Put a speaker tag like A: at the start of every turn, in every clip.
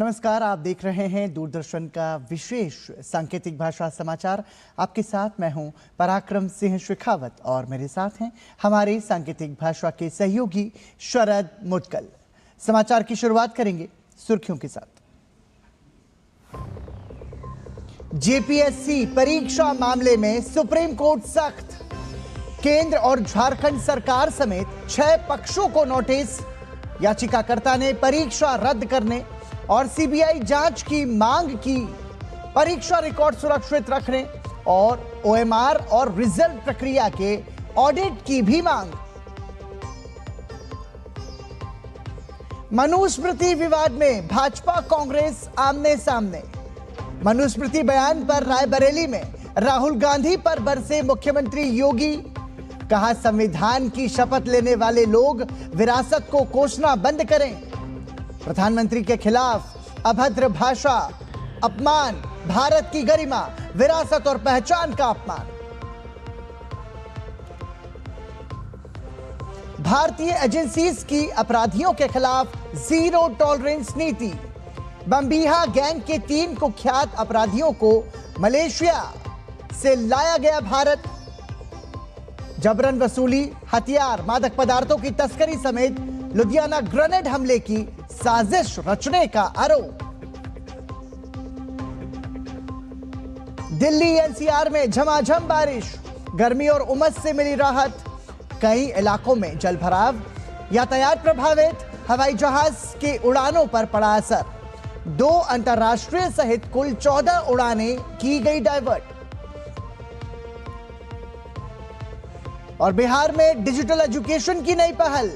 A: नमस्कार, आप देख रहे हैं दूरदर्शन का विशेष सांकेतिक भाषा समाचार। आपके साथ मैं हूं पराक्रम सिंह शेखावत और मेरे साथ हैं हमारे सांकेतिक भाषा के सहयोगी शरद मुटकल। समाचार की शुरुआत करेंगे सुर्खियों के साथ। जेपीएससी परीक्षा मामले में सुप्रीम कोर्ट सख्त, केंद्र और झारखंड सरकार समेत 6 पक्षों को नोटिस। याचिकाकर्ता ने परीक्षा रद्द करने और सीबीआई जांच की मांग की। परीक्षा रिकॉर्ड सुरक्षित रखने और ओएमआर और रिजल्ट प्रक्रिया के ऑडिट की भी मांग। मनुस्मृति विवाद में भाजपा कांग्रेस आमने सामने। मनुस्मृति बयान पर रायबरेली में राहुल गांधी पर बरसे मुख्यमंत्री योगी। कहा, संविधान की शपथ लेने वाले लोग विरासत को कोसना बंद करें। प्रधानमंत्री के खिलाफ अभद्र भाषा, अपमान, भारत की गरिमा, विरासत और पहचान का अपमान। भारतीय एजेंसीज की अपराधियों के खिलाफ जीरो टॉलरेंस नीति। बम्बीहा गैंग के 3 कुख्यात अपराधियों को मलेशिया से लाया गया भारत। जबरन वसूली, हथियार, मादक पदार्थों की तस्करी समेत लुधियाना ग्रेनेड हमले की साजिश रचने का आरोप। दिल्ली एनसीआर में झमाझम बारिश, गर्मी और उमस से मिली राहत। कई इलाकों में जलभराव, यातायात प्रभावित। हवाई जहाज के उड़ानों पर पड़ा असर। 2 अंतर्राष्ट्रीय सहित कुल 14 उड़ानें की गई डाइवर्ट। और बिहार में डिजिटल एजुकेशन की नई पहल,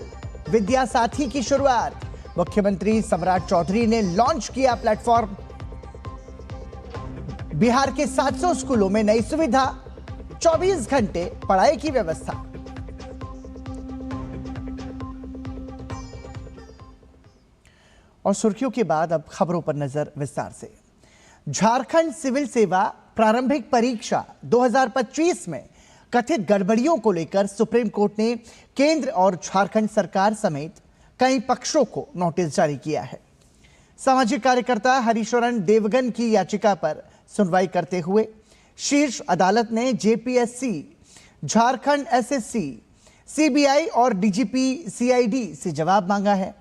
A: विद्या साथी की शुरुआत। मुख्यमंत्री सम्राट चौधरी ने लॉन्च किया प्लेटफॉर्म। बिहार के 700 स्कूलों में नई सुविधा, 24 घंटे पढ़ाई की व्यवस्था। और सुर्खियों के बाद अब खबरों पर नजर विस्तार से। झारखंड सिविल सेवा प्रारंभिक परीक्षा 2025 में कथित गड़बड़ियों को लेकर सुप्रीम कोर्ट ने केंद्र और झारखंड सरकार समेत कई पक्षों को नोटिस जारी किया है। सामाजिक कार्यकर्ता हरिशरण देवगन की याचिका पर सुनवाई करते हुए शीर्ष अदालत ने जेपीएससी, झारखंड एसएससी, सीबीआई और डीजीपी सीआईडी से जवाब मांगा है।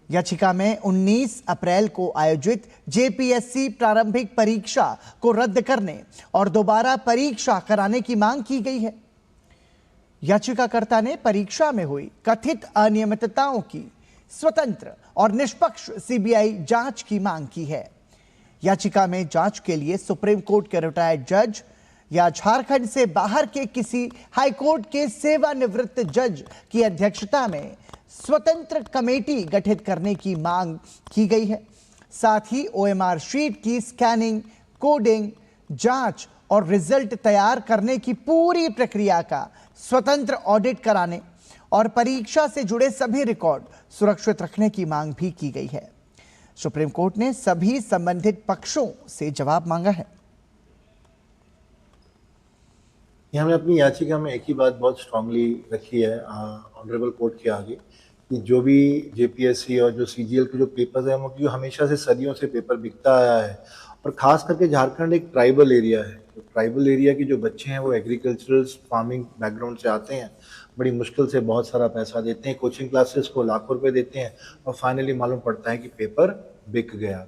A: याचिका में 19 अप्रैल को आयोजित जेपीएससी प्रारंभिक परीक्षा को रद्द करने और दोबारा परीक्षा कराने की मांग की गई है। याचिकाकर्ता ने परीक्षा में हुई कथित अनियमितताओं की स्वतंत्र और निष्पक्ष सीबीआई जांच की मांग की है। याचिका में जांच के लिए सुप्रीम कोर्ट के रिटायर्ड जज या झारखंड से बाहर के किसी हाईकोर्ट के सेवानिवृत्त जज की अध्यक्षता में स्वतंत्र कमेटी गठित करने की मांग की गई है। साथ ही ओएमआर शीट की स्कैनिंग, कोडिंग, जांच और रिजल्ट तैयार करने की पूरी प्रक्रिया का स्वतंत्र ऑडिट कराने और परीक्षा से जुड़े सभी रिकॉर्ड सुरक्षित रखने की मांग भी की गई है। सुप्रीम कोर्ट ने सभी संबंधित पक्षों से जवाब मांगा है।
B: हमने अपनी याचिका में एक ही बात बहुत स्ट्रांगली रखी है ऑनरेबल कोर्ट के आगे कि जो भी जेपीएससी और जो सीजीएल के जो पेपर्स हैं वो जो हमेशा से सदियों से पेपर बिकता आया है और ख़ास करके झारखंड एक ट्राइबल एरिया है। तो ट्राइबल एरिया के जो बच्चे हैं वो एग्रीकल्चरल फार्मिंग बैकग्राउंड से आते हैं, बड़ी मुश्किल से बहुत सारा पैसा देते हैं, कोचिंग क्लासेस को लाखों रुपए देते हैं और फाइनली मालूम पड़ता है कि पेपर बिक गया।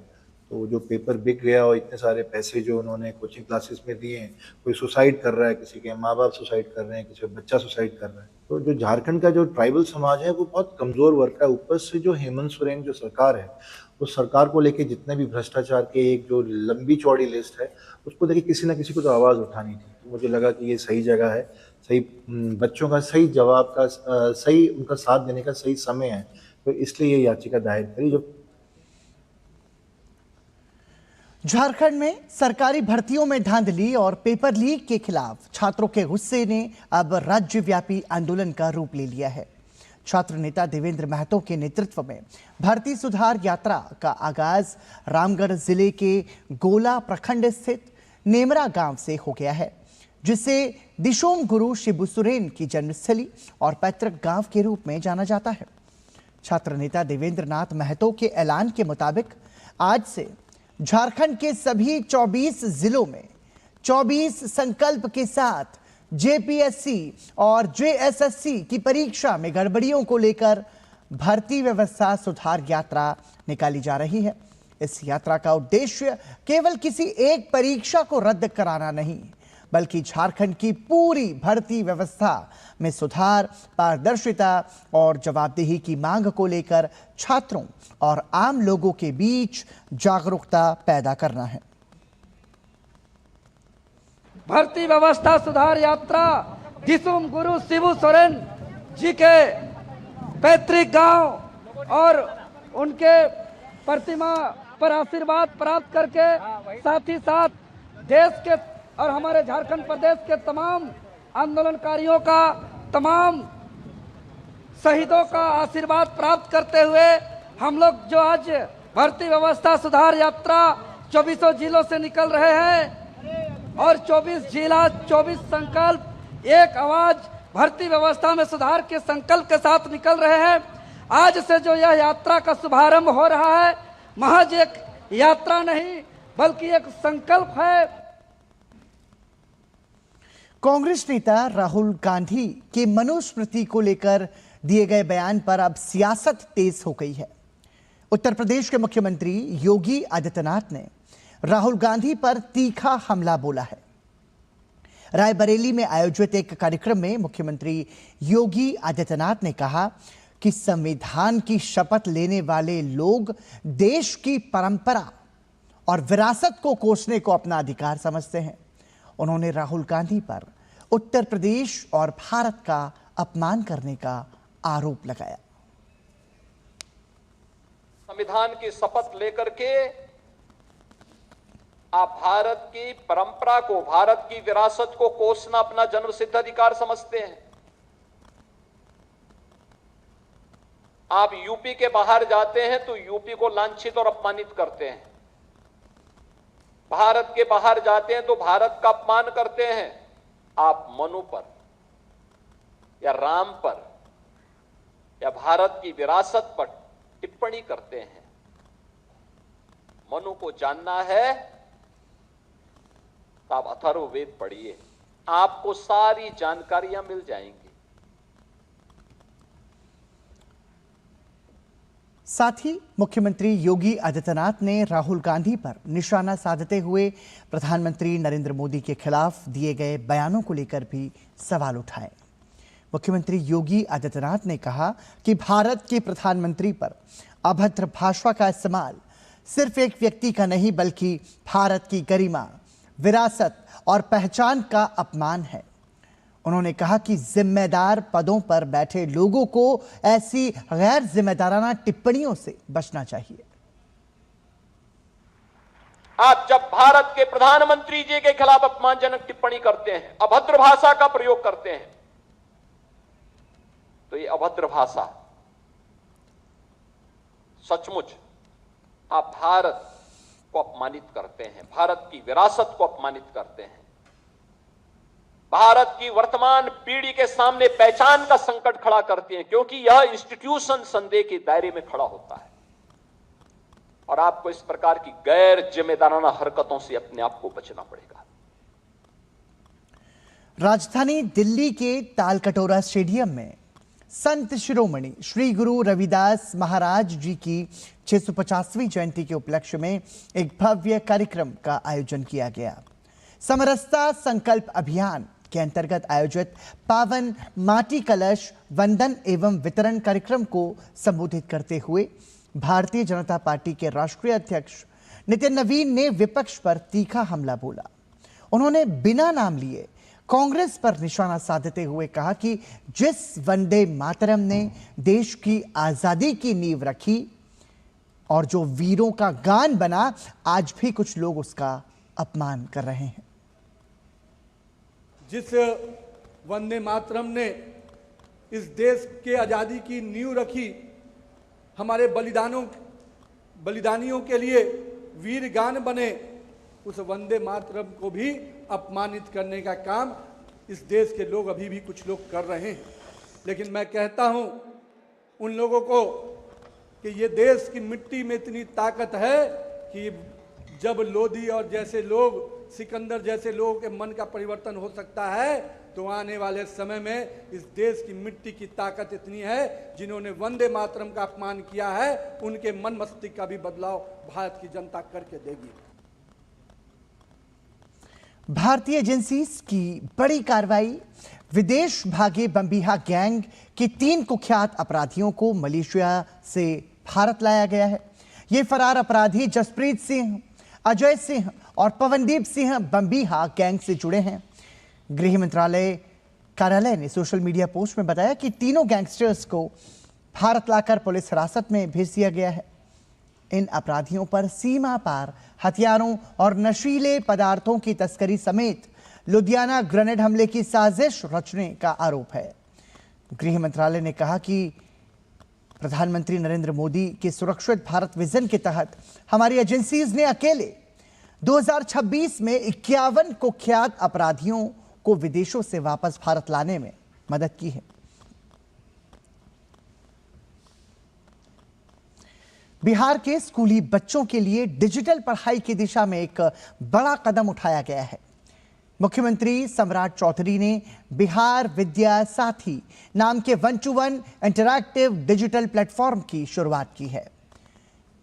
B: तो जो पेपर बिक गया और इतने सारे पैसे जो उन्होंने कोचिंग क्लासेस में दिए हैं, कोई सुसाइड कर रहा है, किसी के माँ बाप सुसाइड कर रहे हैं, किसी का बच्चा सुसाइड कर रहा है। तो जो झारखंड का जो ट्राइबल समाज है वो बहुत कमज़ोर वर्ग का है। ऊपर से जो हेमंत सोरेन जो सरकार है उस सरकार को लेके जितने भी भ्रष्टाचार के एक जो लंबी चौड़ी लिस्ट है उसको लेके किसी ना किसी को तो आवाज़ उठानी थी। तो मुझे लगा कि ये सही जगह है, सही बच्चों का सही जवाब का सही उनका साथ देने का सही समय है। तो इसलिए ये याचिका दायर करी। जो
A: झारखंड में सरकारी भर्तियों में धांधली और पेपर लीक के खिलाफ छात्रों के गुस्से ने अब राज्यव्यापी आंदोलन का रूप ले लिया है। छात्र नेता देवेंद्र महतो के नेतृत्व में भर्ती सुधार यात्रा का आगाज रामगढ़ जिले के गोला प्रखंड स्थित नेमरा गांव से हो गया है, जिसे दिशोम गुरु शिबू सोरेन की जन्मस्थली और पैतृक गांव के रूप में जाना जाता है। छात्र नेता देवेंद्र नाथ महतो के ऐलान के मुताबिक आज से झारखंड के सभी 24 जिलों में 24 संकल्प के साथ जेपीएससी और जेएसएससी की परीक्षा में गड़बड़ियों को लेकर भर्ती व्यवस्था सुधार यात्रा निकाली जा रही है। इस यात्रा का उद्देश्य केवल किसी एक परीक्षा को रद्द कराना नहीं, बल्कि झारखंड की पूरी भर्ती व्यवस्था में सुधार, पारदर्शिता और जवाबदेही की मांग को लेकर छात्रों और आम लोगों के बीच जागरूकता पैदा करना है।
C: भर्ती व्यवस्था सुधार यात्रा दिसुम गुरु शिबू सोरेन जी के पैतृक गांव और उनके प्रतिमा पर आशीर्वाद प्राप्त करके साथ ही साथ देश के और हमारे झारखंड प्रदेश के तमाम आंदोलनकारियों का, तमाम शहीदों का आशीर्वाद प्राप्त करते हुए हम लोग जो आज भर्ती व्यवस्था सुधार यात्रा 24 जिलों से निकल रहे हैं और 24 जिला 24 संकल्प एक आवाज भर्ती व्यवस्था में सुधार के संकल्प के साथ निकल रहे हैं। आज से जो यह यात्रा का शुभारंभ हो रहा है, महज एक यात्रा नहीं बल्कि एक संकल्प है।
A: कांग्रेस नेता राहुल गांधी के मनुस्मृति को लेकर दिए गए बयान पर अब सियासत तेज हो गई है। उत्तर प्रदेश के मुख्यमंत्री योगी आदित्यनाथ ने राहुल गांधी पर तीखा हमला बोला है। रायबरेली में आयोजित एक कार्यक्रम में मुख्यमंत्री योगी आदित्यनाथ ने कहा कि संविधान की शपथ लेने वाले लोग देश की परंपरा और विरासत को कोसने को अपना अधिकार समझते हैं। उन्होंने राहुल गांधी पर उत्तर प्रदेश और भारत का अपमान करने का आरोप लगाया।
D: संविधान की शपथ लेकर के आप भारत की परंपरा को, भारत की विरासत को कोसना अपना जन्मसिद्ध अधिकार समझते हैं। आप यूपी के बाहर जाते हैं तो यूपी को लांछित और अपमानित करते हैं। भारत के बाहर जाते हैं तो भारत का अपमान करते हैं। आप मनु पर या राम पर या भारत की विरासत पर टिप्पणी करते हैं। मनु को जानना है तो आप अथर्ववेद पढ़िए, आपको सारी जानकारियां मिल जाएंगी।
A: साथ ही मुख्यमंत्री योगी आदित्यनाथ ने राहुल गांधी पर निशाना साधते हुए प्रधानमंत्री नरेंद्र मोदी के खिलाफ दिए गए बयानों को लेकर भी सवाल उठाए। मुख्यमंत्री योगी आदित्यनाथ ने कहा कि भारत के प्रधानमंत्री पर अभद्र भाषा का इस्तेमाल सिर्फ एक व्यक्ति का नहीं बल्कि भारत की गरिमा, विरासत और पहचान का अपमान है। उन्होंने कहा कि जिम्मेदार पदों पर बैठे लोगों को ऐसी गैर जिम्मेदाराना टिप्पणियों से बचना चाहिए।
D: आप जब भारत के प्रधानमंत्री जी के खिलाफ अपमानजनक टिप्पणी करते हैं, अभद्र भाषा का प्रयोग करते हैं, तो ये अभद्र भाषा सचमुच आप भारत को अपमानित करते हैं, भारत की विरासत को अपमानित करते हैं, भारत की वर्तमान पीढ़ी के सामने पहचान का संकट खड़ा करते हैं, क्योंकि यह इंस्टीट्यूशन संदेह के दायरे में खड़ा होता है। और आपको इस प्रकार की गैर जिम्मेदाराना हरकतों से अपने आप को बचना पड़ेगा।
A: राजधानी दिल्ली के तालकटोरा स्टेडियम में संत शिरोमणि श्री गुरु रविदास महाराज जी की 650वीं जयंती के उपलक्ष्य में एक भव्य कार्यक्रम का आयोजन किया गया। समरसता संकल्प अभियान के अंतर्गत आयोजित पावन माटी कलश वंदन एवं वितरण कार्यक्रम को संबोधित करते हुए भारतीय जनता पार्टी के राष्ट्रीय अध्यक्ष नितिन नवीन ने विपक्ष पर तीखा हमला बोला। उन्होंने बिना नाम लिए कांग्रेस पर निशाना साधते हुए कहा कि जिस वंदे मातरम ने देश की आजादी की नींव रखी और जो वीरों का गान बना, आज भी कुछ लोग उसका अपमान कर रहे हैं।
E: जिस वंदे मातरम ने इस देश के आज़ादी की नींव रखी, हमारे बलिदानियों के लिए वीर गान बने, उस वंदे मातरम को भी अपमानित करने का काम इस देश के लोग अभी भी कुछ लोग कर रहे हैं। लेकिन मैं कहता हूं उन लोगों को कि ये देश की मिट्टी में इतनी ताकत है कि जब लोधी और जैसे लोग, सिकंदर जैसे लोगों के मन का परिवर्तन हो सकता है, तो आने वाले समय में इस देश की मिट्टी की ताकत इतनी है, जिन्होंने वंदे मातरम का अपमान किया है, उनके मन मस्तिष्क का भी बदलाव भारत की जनता करके देगी।
A: भारतीय एजेंसी की बड़ी कार्रवाई। विदेश भागे बम्बिहा गैंग के 3 कुख्यात अपराधियों को मलेशिया से भारत लाया गया है। ये फरार अपराधी जसप्रीत सिंह, अजय सिंह और पवनदीप सिंह बम्बिहा गैंग से जुड़े हैं। गृह मंत्रालय कार्यालय ने सोशल मीडिया पोस्ट में बताया कि तीनों गैंगस्टर्स को भारत लाकर पुलिस हिरासत में भेज दिया गया है। इन अपराधियों पर सीमा पार हथियारों और नशीले पदार्थों की तस्करी समेत लुधियाना ग्रेनेड हमले की साजिश रचने का आरोप है। गृह मंत्रालय ने कहा कि प्रधानमंत्री नरेंद्र मोदी के सुरक्षित भारत विजन के तहत हमारी एजेंसीज ने अकेले 2026 में 51 कुख्यात अपराधियों को विदेशों से वापस भारत लाने में मदद की है। बिहार के स्कूली बच्चों के लिए डिजिटल पढ़ाई की दिशा में एक बड़ा कदम उठाया गया है। मुख्यमंत्री सम्राट चौधरी ने बिहार विद्या साथी नाम के 1-to-1 इंटरैक्टिव डिजिटल प्लेटफॉर्म की शुरुआत की है।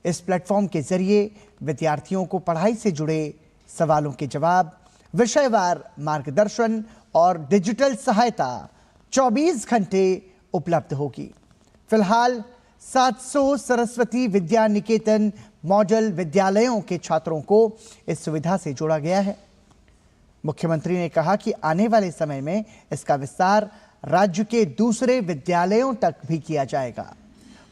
A: इस प्लेटफॉर्म के जरिए विद्यार्थियों को पढ़ाई से जुड़े सवालों के जवाब, विषयवार मार्गदर्शन और डिजिटल सहायता 24 घंटे उपलब्ध होगी। फिलहाल 700 सरस्वती विद्या निकेतन मॉडल विद्यालयों के छात्रों को इस सुविधा से जोड़ा गया है। मुख्यमंत्री ने कहा कि आने वाले समय में इसका विस्तार राज्य के दूसरे विद्यालयों तक भी किया जाएगा।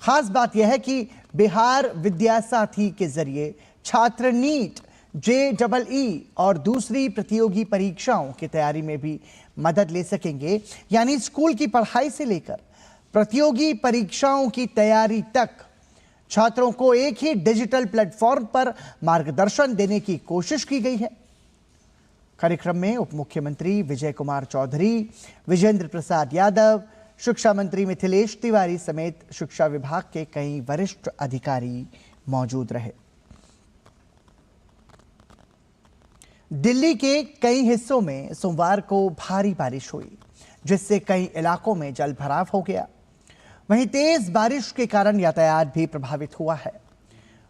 A: खास बात यह है कि बिहार विद्या साथी के जरिए छात्र नीट, JEE और दूसरी प्रतियोगी परीक्षाओं की तैयारी में भी मदद ले सकेंगे। यानी स्कूल की पढ़ाई से लेकर प्रतियोगी परीक्षाओं की तैयारी तक छात्रों को एक ही डिजिटल प्लेटफॉर्म पर मार्गदर्शन देने की कोशिश की गई है। कार्यक्रम में उप मुख्यमंत्री विजय कुमार चौधरी, विजेंद्र प्रसाद यादव, शिक्षा मंत्री मिथिलेश तिवारी समेत शिक्षा विभाग के कई वरिष्ठ अधिकारी मौजूद रहे। दिल्ली के कई हिस्सों में सोमवार को भारी बारिश हुई, जिससे कई इलाकों में जल भराव हो गया। वहीं तेज बारिश के कारण यातायात भी प्रभावित हुआ है।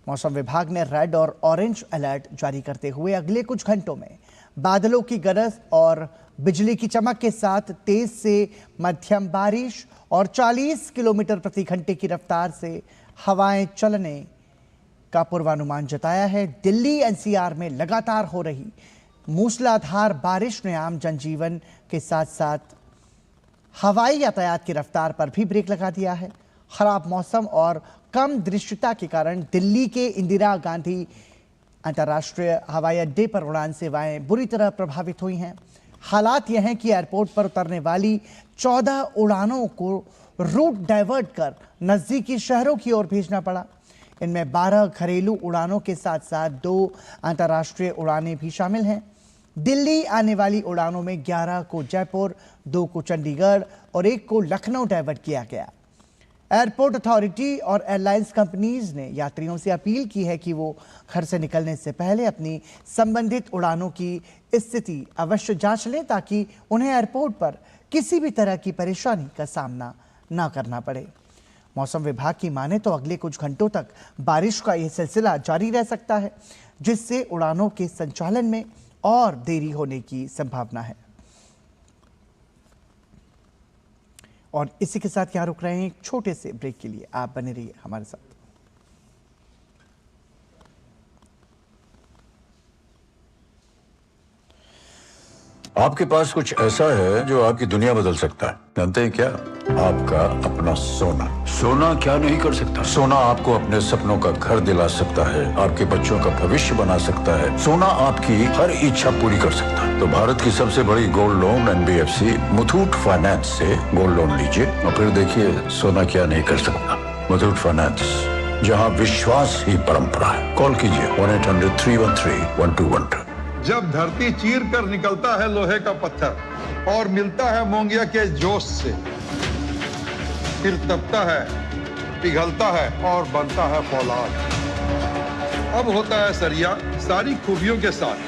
A: मौसम विभाग ने रेड और ऑरेंज अलर्ट जारी करते हुए अगले कुछ घंटों में बादलों की गरज और बिजली की चमक के साथ तेज से मध्यम बारिश और 40 किलोमीटर प्रति घंटे की रफ्तार से हवाएं चलने का पूर्वानुमान जताया है। दिल्ली NCR में लगातार हो रही मूसलाधार बारिश ने आम जनजीवन के साथ साथ हवाई यातायात की रफ्तार पर भी ब्रेक लगा दिया है। खराब मौसम और कम दृश्यता के कारण दिल्ली के इंदिरा गांधी अंतर्राष्ट्रीय हवाई अड्डे पर उड़ान सेवाएं बुरी तरह प्रभावित हुई हैं। हालात यह हैं कि एयरपोर्ट पर उतरने वाली 14 उड़ानों को रूट डाइवर्ट कर नजदीकी शहरों की ओर भेजना पड़ा। इनमें 12 घरेलू उड़ानों के साथ साथ 2 अंतर्राष्ट्रीय उड़ानें भी शामिल हैं। दिल्ली आने वाली उड़ानों में 11 को जयपुर, 2 को चंडीगढ़ और 1 को लखनऊ डाइवर्ट किया गया। एयरपोर्ट अथॉरिटी और एयरलाइंस कंपनीज ने यात्रियों से अपील की है कि वो घर से निकलने से पहले अपनी संबंधित उड़ानों की स्थिति अवश्य जांच लें, ताकि उन्हें एयरपोर्ट पर किसी भी तरह की परेशानी का सामना न करना पड़े। मौसम विभाग की माने तो अगले कुछ घंटों तक बारिश का यह सिलसिला जारी रह सकता है, जिससे उड़ानों के संचालन में और देरी होने की संभावना है। और इसी के साथ यहाँ रुक रहे हैं एक छोटे से ब्रेक के लिए। आप बने रहिए हमारे साथ।
F: आपके पास कुछ ऐसा है जो आपकी दुनिया बदल सकता है। जानते हैं क्या? आपका अपना सोना। सोना क्या नहीं कर सकता? सोना आपको अपने सपनों का घर दिला सकता है, आपके बच्चों का भविष्य बना सकता है। सोना आपकी हर इच्छा पूरी कर सकता है। तो भारत की सबसे बड़ी gold loan NBFC Muthoot finance से गोल्ड लोन लीजिए और फिर देखिए सोना क्या नहीं कर सकता। मुथूट फाइनेंस, जहाँ विश्वास ही परंपरा है। कॉल कीजिए 1-800-313-1212।
G: जब धरती चीर कर निकलता है लोहे का पत्थर और मिलता है मोंगिया के जोश से, फिर तपता है, पिघलता है और बनता है फौलाद। अब होता है सरिया सारी खूबियों के साथ।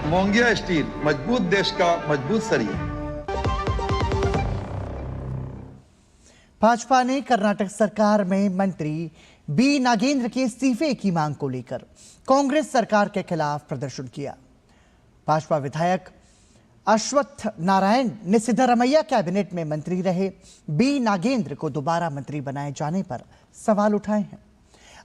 G: मोंगिया स्टील, मजबूत देश का मजबूत सरिया।
A: भाजपा ने कर्नाटक सरकार में मंत्री बी नागेंद्र के इस्तीफे की मांग को लेकर कांग्रेस सरकार के खिलाफ प्रदर्शन किया। भाजपा विधायक अश्वत्थ नारायण ने सिद्धरामैया कैबिनेट में मंत्री रहे बी नागेंद्र को दोबारा मंत्री बनाए जाने पर सवाल उठाए हैं।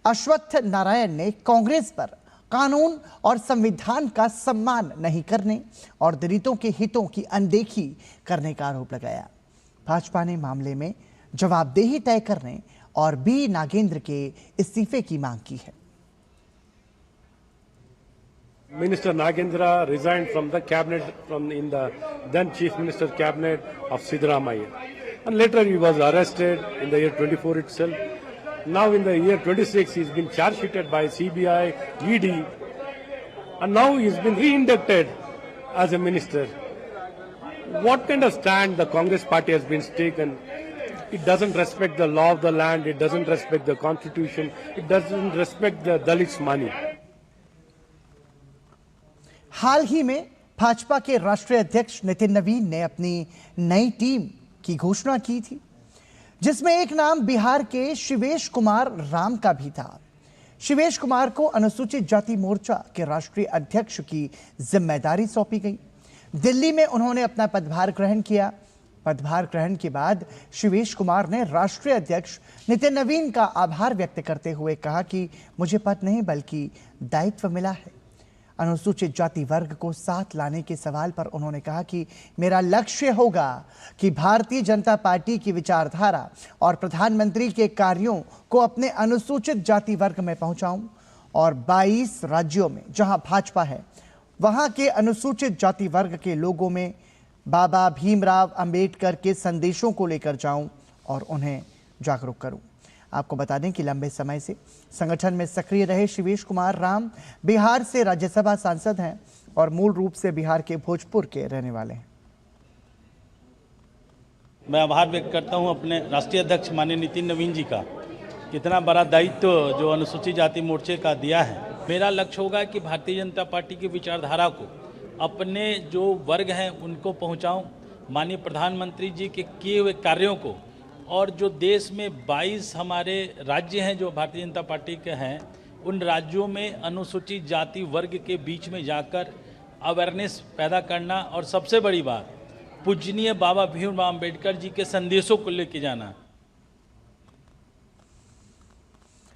A: अश्वत्थ नारायण ने कांग्रेस पर कानून और संविधान का सम्मान नहीं करने और दलितों के हितों की अनदेखी करने का आरोप लगाया। भाजपा ने मामले में जवाबदेही तय करने और बी नागेंद्र के इस्तीफे की मांग की है।
H: Minister Nagendra resigned from the cabinet in the then Chief Minister cabinet of Siddaramaiah, and later he was arrested in the year 24 itself. Now in the year 26 he's been charge sheeted by CBI, ED, and now he's been re-inducted as a minister. What kind of stand the Congress party has been taken? It doesn't respect the law of the land, it doesn't respect the constitution, it doesn't respect the Dalits' money.
A: हाल ही में भाजपा के राष्ट्रीय अध्यक्ष नितिन नवीन ने अपनी नई team की घोषणा की थी, जिसमें एक नाम बिहार के शिवेश कुमार राम का भी था। शिवेश कुमार को अनुसूचित जाति मोर्चा के राष्ट्रीय अध्यक्ष की जिम्मेदारी सौंपी गई। दिल्ली में उन्होंने अपना पदभार ग्रहण किया। पदभार ग्रहण के बाद शिवेश कुमार ने राष्ट्रीय अध्यक्ष नितिन नवीन का आभार व्यक्त करते हुए कहा कि मुझे पद नहीं बल्कि दायित्व मिला है। अनुसूचित जाति वर्ग को साथ लाने के सवाल पर उन्होंने कहा कि मेरा लक्ष्य होगा कि भारतीय जनता पार्टी की विचारधारा और प्रधानमंत्री के कार्यों को अपने अनुसूचित जाति वर्ग में पहुंचाऊं और 22 राज्यों में जहां भाजपा है वहां के अनुसूचित जाति वर्ग के लोगों में बाबा भीमराव अंबेडकर के संदेशों को लेकर जाऊं और उन्हें जागरूक करूं। आपको बता दें कि लंबे समय से संगठन में सक्रिय रहे शिवेश कुमार राम बिहार से राज्यसभा सांसद हैं और मूल रूप से बिहार के भोजपुर के रहने वाले हैं।
I: मैं आभार व्यक्त करता हूं अपने राष्ट्रीय अध्यक्ष माननीय नितिन नवीन जी का, कितना बड़ा दायित्व जो अनुसूचित जाति मोर्चे का दिया है। मेरा लक्ष्य होगा कि भारतीय जनता पार्टी की विचारधारा को अपने जो वर्ग हैं उनको पहुंचाऊं, माननीय प्रधानमंत्री जी के किए हुए कार्यों को, और जो देश में 22 हमारे राज्य हैं जो भारतीय जनता पार्टी के हैं, उन राज्यों में अनुसूचित जाति वर्ग के बीच में जाकर अवेयरनेस पैदा करना और सबसे बड़ी बात पूजनीय बाबा भीमराव अंबेडकर जी के संदेशों को लेके जाना।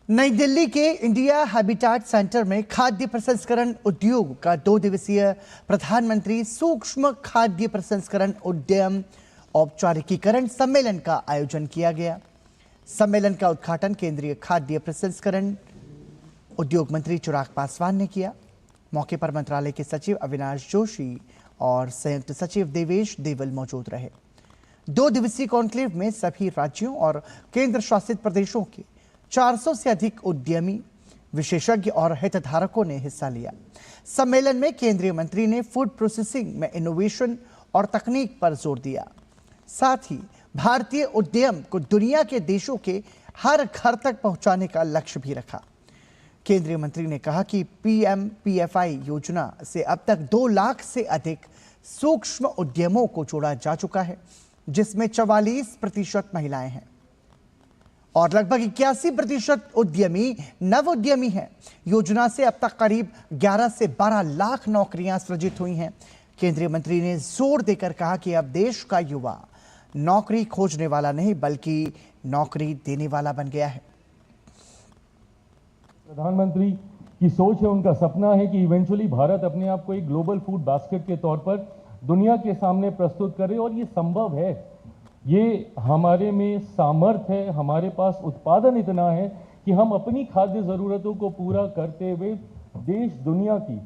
A: नई दिल्ली के इंडिया हैबिटेट सेंटर में खाद्य प्रसंस्करण उद्योग का 2 दिवसीय प्रधानमंत्री सूक्ष्म खाद्य प्रसंस्करण उद्यम औपचारिकीकरण सम्मेलन का आयोजन किया गया। सम्मेलन का उद्घाटन केंद्रीय खाद्य प्रसंस्करण उद्योग मंत्री चिराग पासवान ने किया। मौके पर मंत्रालय के सचिव अविनाश जोशी और संयुक्त सचिव देवेश देवल मौजूद रहे। 2 दिवसीय कॉन्क्लेव में सभी राज्यों और केंद्र शासित प्रदेशों के 400 से अधिक उद्यमी, विशेषज्ञ और हितधारकों ने हिस्सा लिया। सम्मेलन में केंद्रीय मंत्री ने फूड प्रोसेसिंग में इनोवेशन और तकनीक पर जोर दिया। साथ ही भारतीय उद्यम को दुनिया के देशों के हर घर तक पहुंचाने का लक्ष्य भी रखा। केंद्रीय मंत्री ने कहा कि PMPFI योजना से अब तक 2 लाख से अधिक सूक्ष्म उद्यमों को जोड़ा जा चुका है, जिसमें 44% महिलाएं हैं और लगभग 81% उद्यमी नव उद्यमी हैं। योजना से अब तक करीब 11 से 12 लाख नौकरियां सृजित हुई हैं। केंद्रीय मंत्री ने जोर देकर कहा कि अब देश का युवा नौकरी खोजने वाला नहीं बल्कि नौकरी देने वाला बन गया है।
J: प्रधानमंत्री की सोच है, उनका सपना है कि इवेंचुअली भारत अपने आप को एक ग्लोबल फूड बास्केट के तौर पर दुनिया के सामने प्रस्तुत करे, और ये संभव है। ये हमारे में सामर्थ्य है, हमारे पास उत्पादन इतना है कि हम अपनी खाद्य ज़रूरतों को पूरा करते हुए देश दुनिया की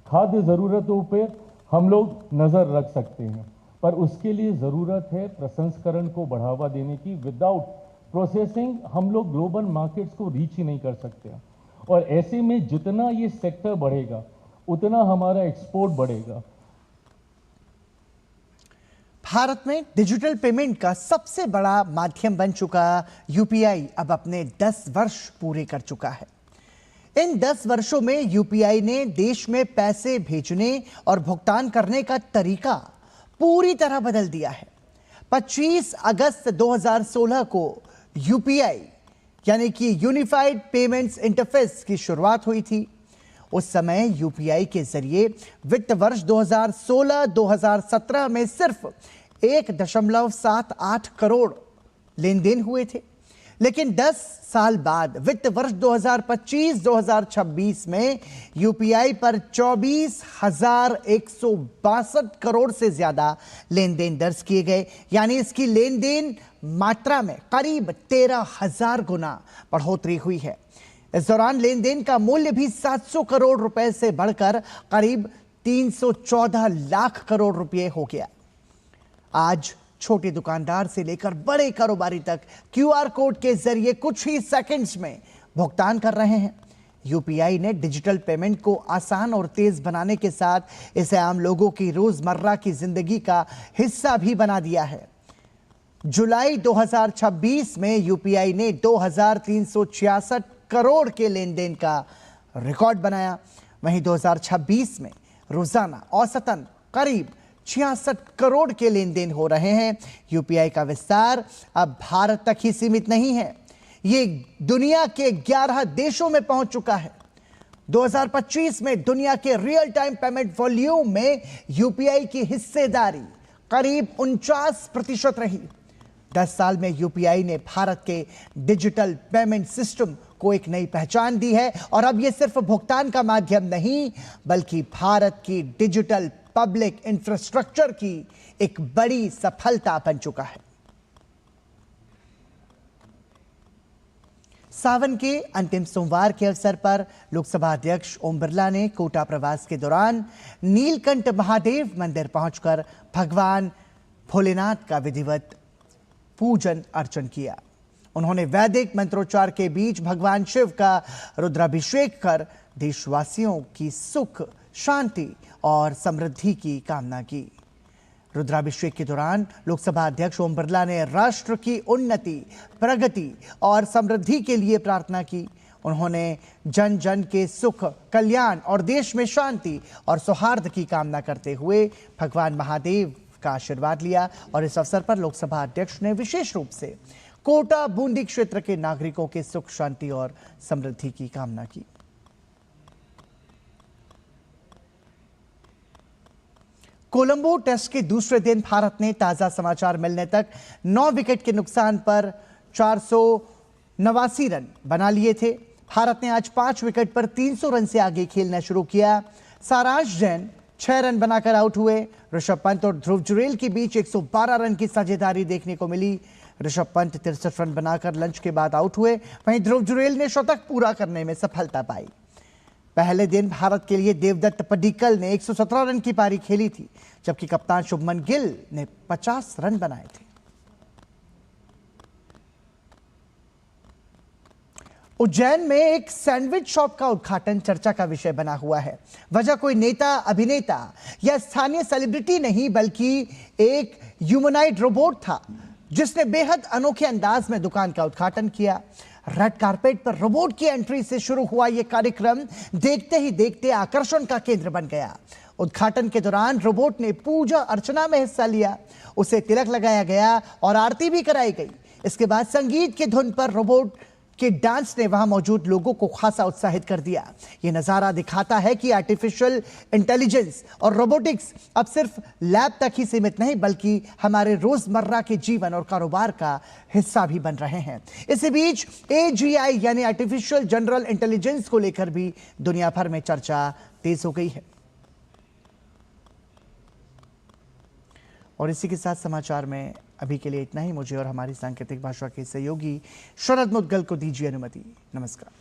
J: खाद्य ज़रूरतों पर हम लोग नज़र रख सकते हैं। पर उसके लिए ज़रूरत है प्रसंस्करण को बढ़ावा देने की। विदाउट प्रोसेसिंग हम लोग ग्लोबल मार्केट्स को रीच ही नहीं कर सकते, और ऐसे में जितना ये सेक्टर बढ़ेगा उतना हमारा एक्सपोर्ट बढ़ेगा।
A: भारत में डिजिटल पेमेंट का सबसे बड़ा माध्यम बन चुका UPI अब अपने 10 वर्ष पूरे कर चुका है। इन 10 वर्षों में यूपीआई ने देश में पैसे भेजने और भुगतान करने का तरीका पूरी तरह बदल दिया है। 25 अगस्त 2016 को यूपीआई यानी कि यूनिफाइड पेमेंट्स इंटरफेस की शुरुआत हुई थी। उस समय यूपीआई के जरिए वित्त वर्ष 2016-2017 में सिर्फ 1.78 करोड़ लेन देन हुए थे, लेकिन 10 साल बाद वित्त वर्ष 2025-2026 में यूपीआई पर 24,162 करोड़ से ज्यादा लेन देन दर्ज किए गए, यानी इसकी लेन देन मात्रा में करीब 13,000 गुना बढ़ोतरी हुई है। इस दौरान लेन देन का मूल्य भी 700 करोड़ रुपए से बढ़कर करीब 314 लाख करोड़ रुपए हो गया। आज छोटे दुकानदार से लेकर बड़े कारोबारी तक क्यूआर कोड के जरिए कुछ ही सेकंड्स में भुगतान कर रहे हैं। यूपीआई ने डिजिटल पेमेंट को आसान और तेज बनाने के साथ इसे आम लोगों की रोजमर्रा की जिंदगी का हिस्सा भी बना दिया है। जुलाई 2026 में यूपीआई ने 2,366 करोड़ के लेन देन का रिकॉर्ड बनाया। वहीं 2026 में रोजाना औसतन करीब 66 करोड़ के लेन देन हो रहे हैं। यूपीआई का विस्तार अब भारत तक ही सीमित नहीं है, ये दुनिया के 11 देशों में पहुंच चुका है। 2025 में दुनिया के रियल टाइम पेमेंट वॉल्यूम में यूपीआई की हिस्सेदारी करीब 49% रही। 10 साल में यूपीआई ने भारत के डिजिटल पेमेंट सिस्टम को एक नई पहचान दी है और अब यह सिर्फ भुगतान का माध्यम नहीं बल्कि भारत की डिजिटल पब्लिक इंफ्रास्ट्रक्चर की एक बड़ी सफलता बन चुका है। सावन के अंतिम सोमवार के अवसर पर लोकसभा अध्यक्ष ओम बिरला ने कोटा प्रवास के दौरान नीलकंठ महादेव मंदिर पहुंचकर भगवान भोलेनाथ का विधिवत पूजन अर्चन किया। उन्होंने वैदिक मंत्रोच्चार के बीच भगवान शिव का रुद्राभिषेक कर देशवासियों की सुख, शांति और समृद्धि की कामना की। रुद्राभिषेक के दौरान लोकसभा अध्यक्ष ओम बिरला ने राष्ट्र की उन्नति, प्रगति और समृद्धि के लिए प्रार्थना की। उन्होंने जन जन के सुख, कल्याण और देश में शांति और सौहार्द की कामना करते हुए भगवान महादेव का आशीर्वाद लिया और इस अवसर पर लोकसभा अध्यक्ष ने विशेष रूप से कोटा बूंदी क्षेत्र के नागरिकों के सुख, शांति और समृद्धि की कामना की। कोलंबो टेस्ट के दूसरे दिन भारत ने ताजा समाचार मिलने तक 9 विकेट के नुकसान पर 489 रन बना लिए थे। भारत ने आज 5 विकेट पर 300 रन से आगे खेलना शुरू किया। सारांश जैन 6 रन बनाकर आउट हुए। ऋषभ पंत और ध्रुव जुरेल के बीच 112 रन की साझेदारी देखने को मिली। ऋषभ पंत 63 रन बनाकर लंच के बाद आउट हुए। वहीं ध्रुव जुरेल ने शतक पूरा करने में सफलता पाई। पहले दिन भारत के लिए देवदत्त पडिक्कल ने 117 रन की पारी खेली थी, जबकि कप्तान शुभमन गिल ने 50 रन बनाए थे। उज्जैन में एक सैंडविच शॉप का उद्घाटन चर्चा का विषय बना हुआ है। वजह कोई नेता, अभिनेता या स्थानीय सेलिब्रिटी नहीं बल्कि एक ह्यूमनॉइड रोबोट था जिसने बेहद अनोखे अंदाज में दुकान का उद्घाटन किया। रेड कारपेट पर रोबोट की एंट्री से शुरू हुआ यह कार्यक्रम देखते ही देखते आकर्षण का केंद्र बन गया। उद्घाटन के दौरान रोबोट ने पूजा अर्चना में हिस्सा लिया, उसे तिलक लगाया गया और आरती भी कराई गई। इसके बाद संगीत की धुन पर रोबोट के डांस ने वहां मौजूद लोगों को खासा उत्साहित कर दिया। यह नजारा दिखाता है कि आर्टिफिशियल इंटेलिजेंस और रोबोटिक्स अब सिर्फ लैब तक ही सीमित नहीं बल्कि हमारे रोजमर्रा के जीवन और कारोबार का हिस्सा भी बन रहे हैं। इसी बीच AGI यानी आर्टिफिशियल जनरल इंटेलिजेंस को लेकर भी दुनिया भर में चर्चा तेज हो गई है। और इसी के साथ समाचार में अभी के लिए इतना ही। मुझे और हमारी सांकेतिक भाषा के सहयोगी शरद मुद्गल को दीजिए अनुमति। नमस्कार।